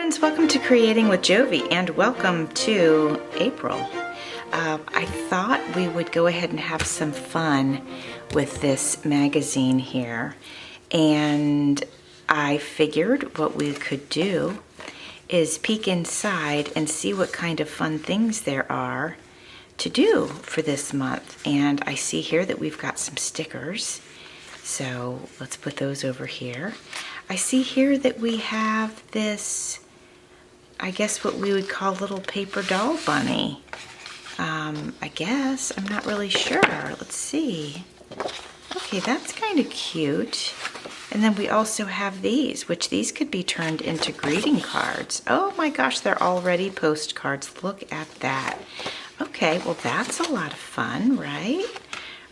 friends, welcome to Creating with Jovi and welcome to April. I thought we would go ahead and have some fun with this magazine here, and I figured what we could do is peek inside and see what kind of fun things there are to do for this month. And I see here that we've got some stickers, so let's put those over here. I see here that we have this, I guess what we would call little paper doll bunny. I guess, I'm not really sure. Let's see. Okay, that's kind of cute. And then we also have these, which these could be turned into greeting cards. Oh my gosh, they're already postcards. Look at that. Okay, well that's a lot of fun, right?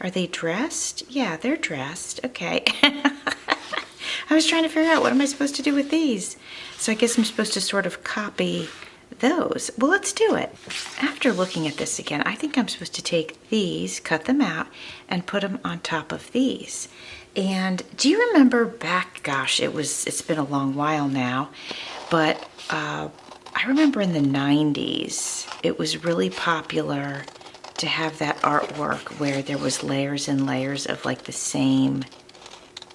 Are they dressed? Yeah, they're dressed. Okay. I was trying to figure out what am I supposed to do with these. So I guess I'm supposed to sort of copy those. Well, let's do it. After looking at this again, I think I'm supposed to take these, cut them out, and put them on top of these. And do you remember back, gosh, it's been a long while now, but I remember in the 90s, it was really popular to have that artwork where there was layers and layers of like the same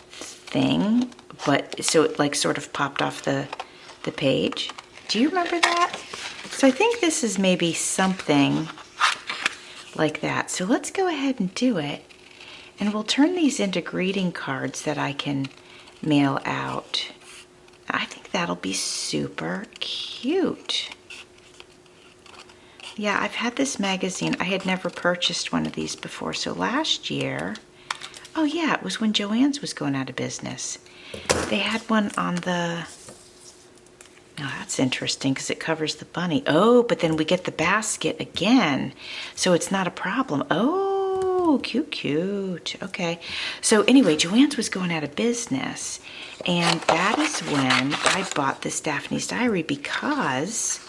thing, but so it like sort of popped off the page. Do you remember that? So I think this is maybe something like that. So let's go ahead and do it. And we'll turn these into greeting cards that I can mail out. I think that'll be super cute. Yeah, I've had this magazine. I had never purchased one of these before. So last year, oh yeah, it was when Joann's was going out of business. They had one on the, oh, that's interesting because it covers the bunny. Oh, but then we get the basket again. So it's not a problem. Oh, cute, cute. Okay. So anyway, Joann's was going out of business. And that is when I bought this Daphne's Diary because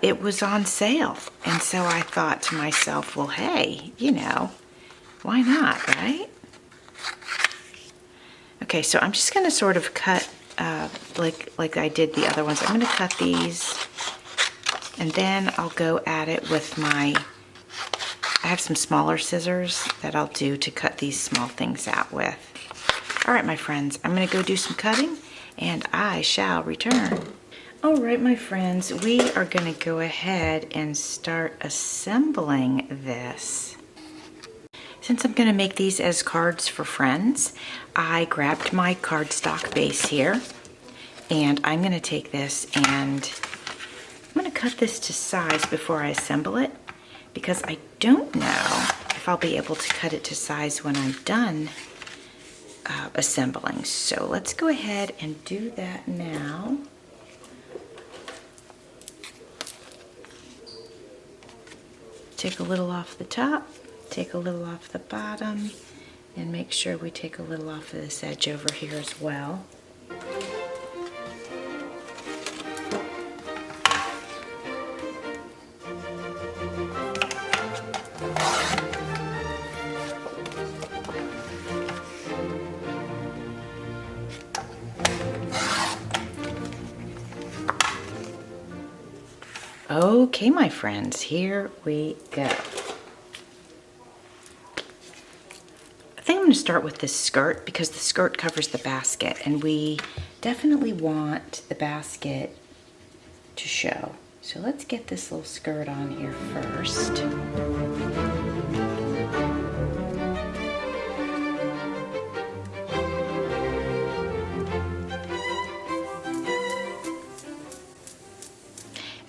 it was on sale. And so I thought to myself, well, hey, you know, why not, right? Okay, so I'm just going to sort of cut like I did the other ones. I'm going to cut these, and then I'll go at it with I have some smaller scissors that I'll do to cut these small things out with. All right, my friends, I'm going to go do some cutting, and I shall return. All right, my friends, we are going to go ahead and start assembling this. Since I'm going to make these as cards for friends, I grabbed my cardstock base here, and I'm going to take this and I'm going to cut this to size before I assemble it, because I don't know if I'll be able to cut it to size when I'm done assembling. So let's go ahead and do that now. Take a little off the top. Take a little off the bottom, and make sure we take a little off of this edge over here as well. Okay, my friends, here we go. I'm going to start with this skirt because the skirt covers the basket, and we definitely want the basket to show. So let's get this little skirt on here first.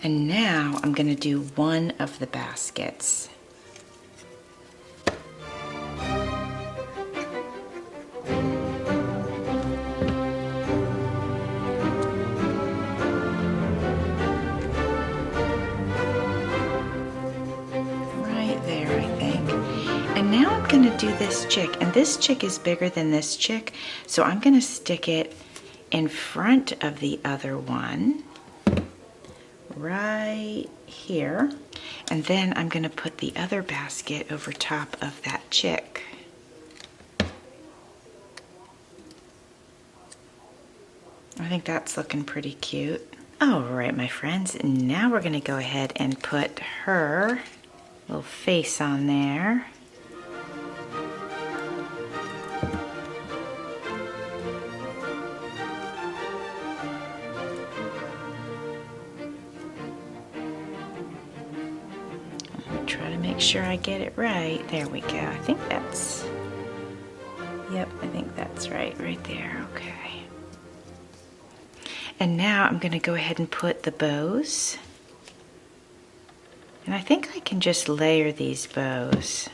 And now I'm going to do one of the baskets. Going to do this chick, and this chick is bigger than this chick, so I'm going to stick it in front of the other one right here, and then I'm going to put the other basket over top of that chick. I think that's looking pretty cute. All right, my friends, now we're gonna go ahead and put her little face on there. Try to make sure I get it right. There we go. I think that's, yep, I think that's right there. Okay. And now I'm going to go ahead and put the bows. And I think I can just layer these bows.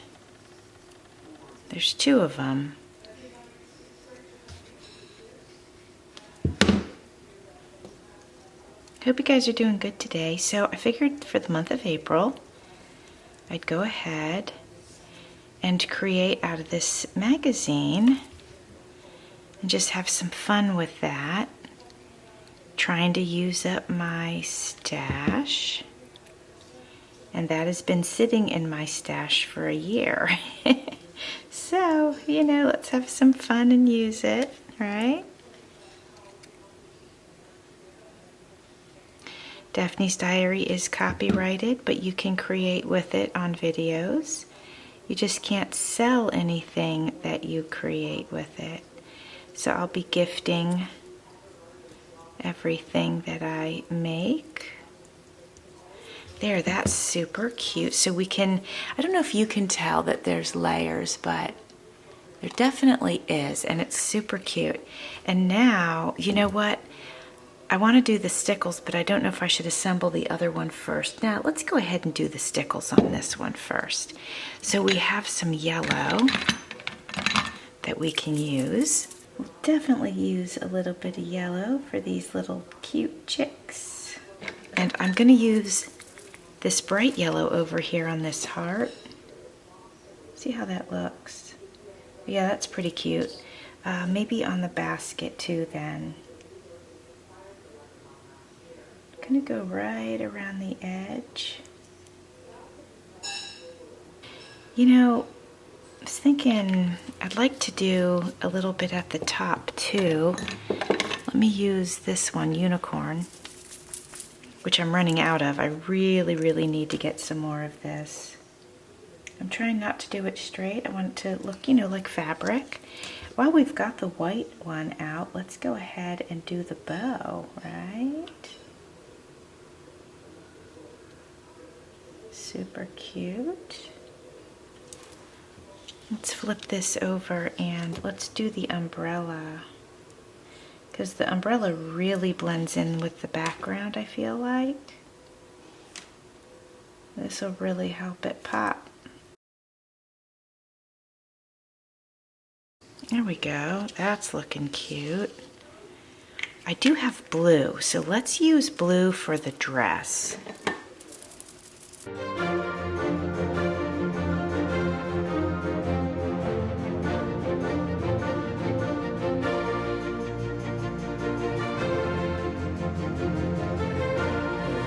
There's 2 of them. Hope you guys are doing good today. So I figured for the month of April, I'd go ahead and create out of this magazine and just have some fun with that. Trying to use up my stash. And that has been sitting in my stash for a year. So, you know, let's have some fun and use it, right? Daphne's Diary is copyrighted, but you can create with it on videos. You just can't sell anything that you create with it. So I'll be gifting everything that I make. There, that's super cute. So we can, I don't know if you can tell that there's layers, but there definitely is, and it's super cute. And now, you know what? I want to do the stickles, but I don't know if I should assemble the other one first. Now, let's go ahead and do the stickles on this one first. So we have some yellow that we can use. We'll definitely use a little bit of yellow for these little cute chicks. And I'm going to use this bright yellow over here on this heart. See how that looks? Yeah, that's pretty cute. Maybe on the basket too then. Gonna go right around the edge. You know, I was thinking I'd like to do a little bit at the top too. Let me use this one, Unicorn, which I'm running out of. I really need to get some more of this. I'm trying not to do it straight. I want it to look, you know, like fabric. While we've got the white one out, let's go ahead and do the bow, right? Super cute. Let's flip this over and let's do the umbrella, because the umbrella really blends in with the background, I feel like. This will really help it pop. There we go. That's looking cute. I do have blue, so let's use blue for the dress.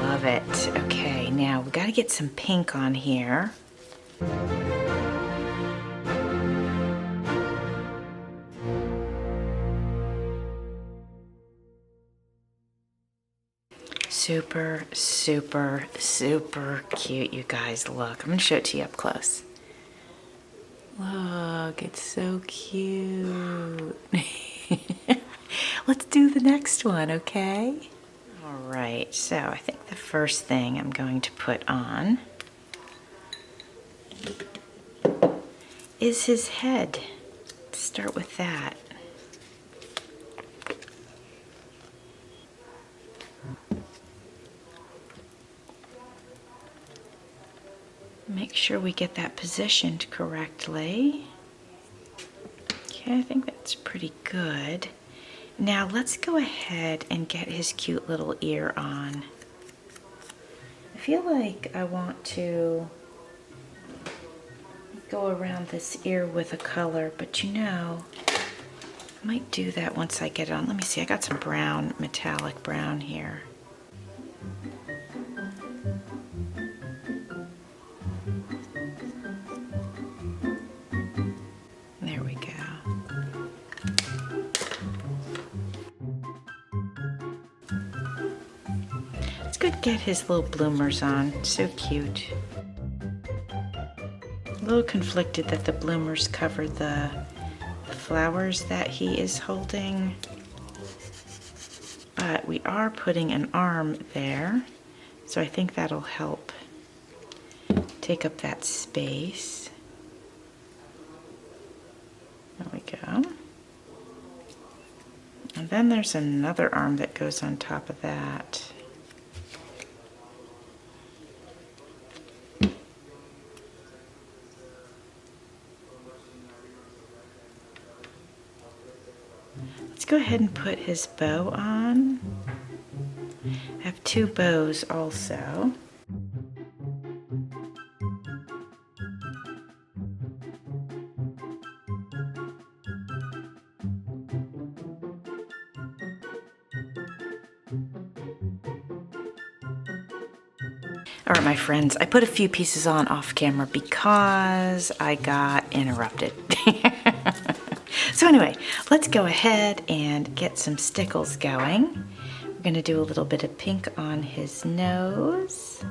Love it. Okay, now we got to get some pink on here. Super cute, you guys. Look, I'm gonna show it to you up close. Look, it's so cute. Let's do the next one, okay? All right, so I think the first thing I'm going to put on is his head. Let's start with that. Make sure we get that positioned correctly. Okay, I think that's pretty good. Now let's go ahead and get his cute little ear on. I feel like I want to go around this ear with a color, but you know, I might do that once I get it on. Let me see, I got some brown, metallic brown here. go get his little bloomers on. So cute. A little conflicted that the bloomers cover the flowers that he is holding. But we are putting an arm there, so I think that'll help take up that space. There we go. And then there's another arm that goes on top of that. Let's go ahead and put his bow on. I have two bows also. All right, my friends, I put a few pieces on off camera because I got interrupted. So anyway, let's go ahead and get some stickles going. We're gonna do a little bit of pink on his nose.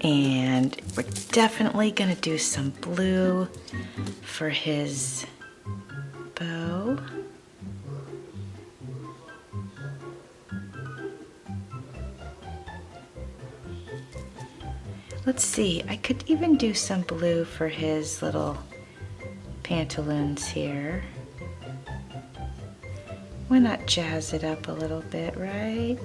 And we're definitely gonna do some blue for his bow. Let's see, I could even do some blue for his little pantaloons here. Why not jazz it up a little bit, right?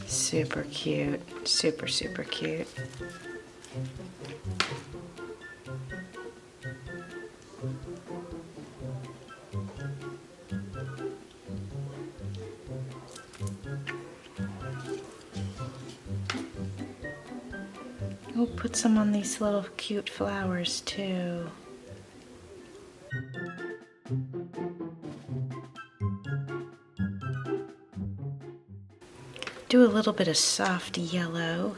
Super cute, super, super cute. We'll put some on these little cute flowers too. Do a little bit of soft yellow.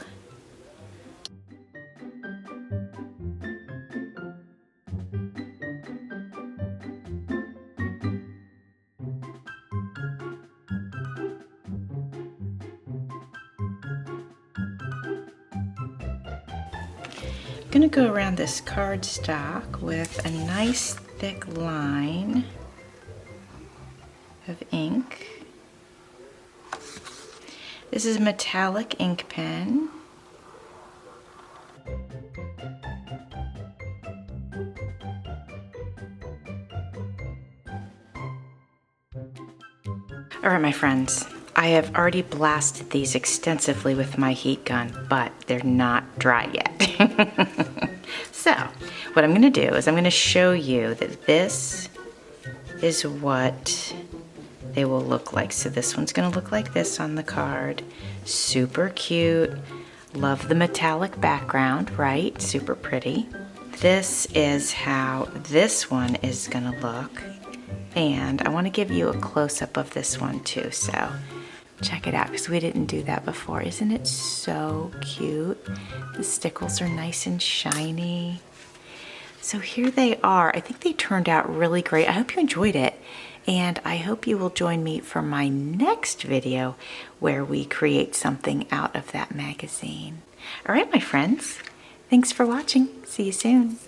I'm gonna go around this cardstock with a nice thick line of ink. This is a metallic ink pen. All right, my friends, I have already blasted these extensively with my heat gun, but they're not dry yet. So, what I'm gonna do is I'm gonna show you that this is what they will look like. So this one's gonna look like this on the card. Super cute. Love the metallic background, right? Super pretty. This is how this one is gonna look. And I wanna give you a close-up of this one too, so check it out because we didn't do that before. Isn't it so cute? The stickles are nice and shiny. So here they are. I think they turned out really great. I hope you enjoyed it. And I hope you will join me for my next video where we create something out of that magazine. All right, my friends. Thanks for watching. See you soon.